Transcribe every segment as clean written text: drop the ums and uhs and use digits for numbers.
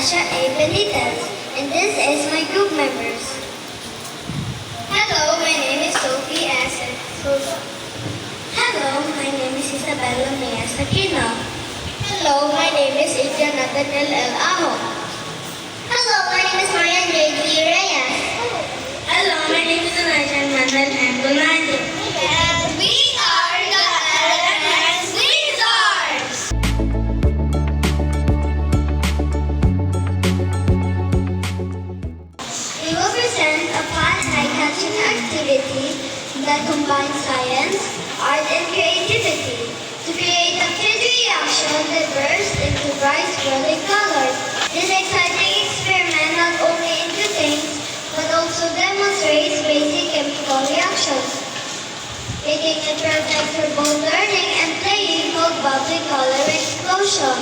and this is my group members. Hello, my name is Sophie S. Souza. Hello, my name is Isabella Mia Sakina. Hello, my name is Adrian Nathaniel L. Aho. Hello, my name is Marian J. G. Reyes. Hello, my name is Anajan Manuel M. Bolaño. And we are the Elements Wizards! We will present a fun eye-catching activity that combines science, art, and creativity to create a kid reaction that bursts into bright, swirling colors. This exciting experiment not only entertains but also demonstrates basic chemical reactions, making it perfect for both learning and playing called bubbly color explosion.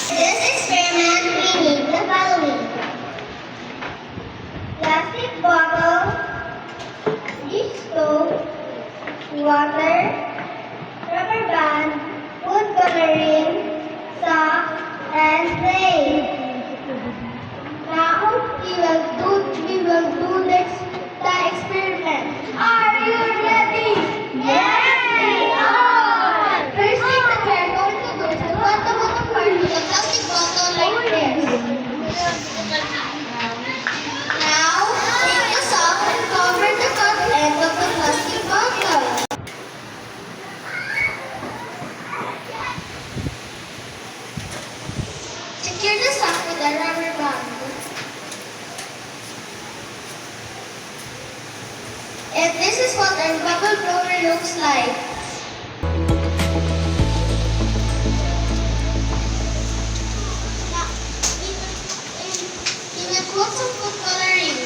For this experiment, we need the following: plastic bottle, dish stove, water, rubber band, food coloring, socks, and clay. Now we will do the experiment. Are you ready? Yes, we are! First thing that we are going to do is to cut the bottom part with a plastic bottle like this. Now, take the sock and cover the cut end of the plastic bottle. Secure the sock with a rubber band. And this is what our bubble blower looks like. Now, we will put some food coloring.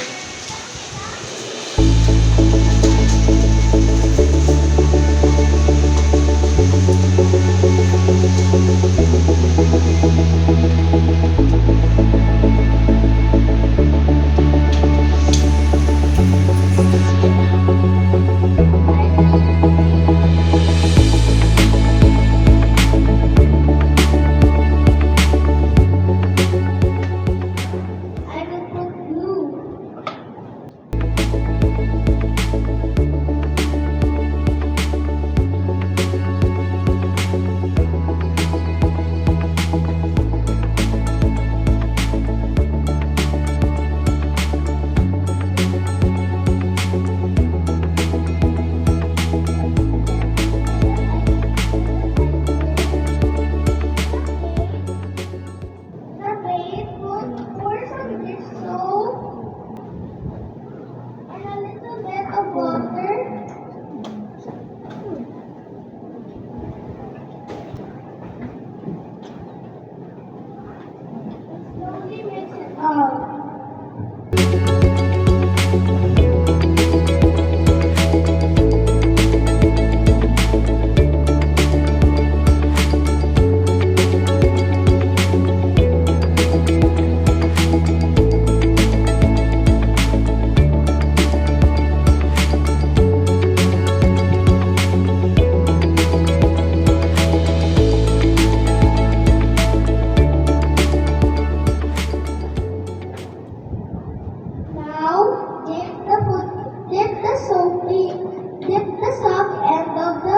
Dip the sock end of the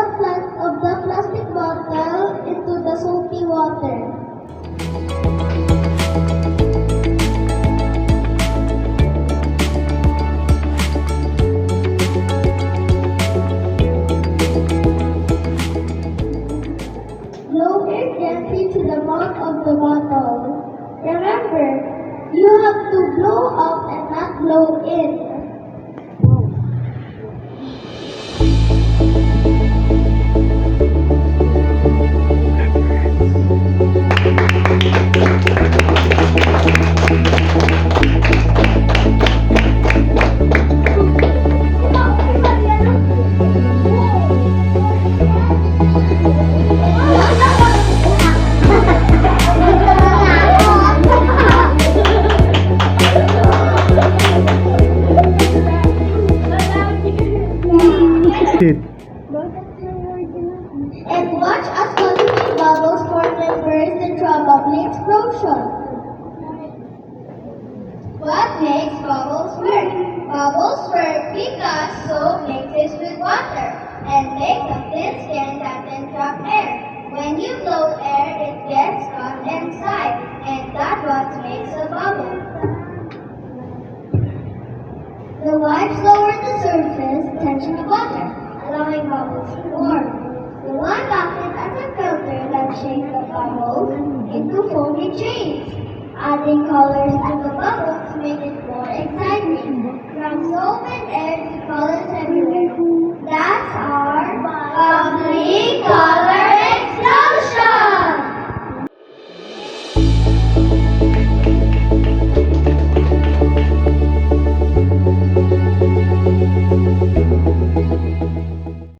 plastic bottle into the soapy water. Blow air gently to the mouth of the bottle. Remember, you have to blow up and not blow in. explosion. What makes bubbles work? Bubbles work because soap mixes with water and makes a thin skin that can trap air. When you blow air, it gets caught inside, and that's what makes a bubble. The wipes lower the surface tension of water, allowing bubbles to form. The wand acts as a filter that shapes the bubbles into foamy chains, adding colors to the bubbles to make it more exciting. From soap and air to colors everywhere. That's our bubbly color.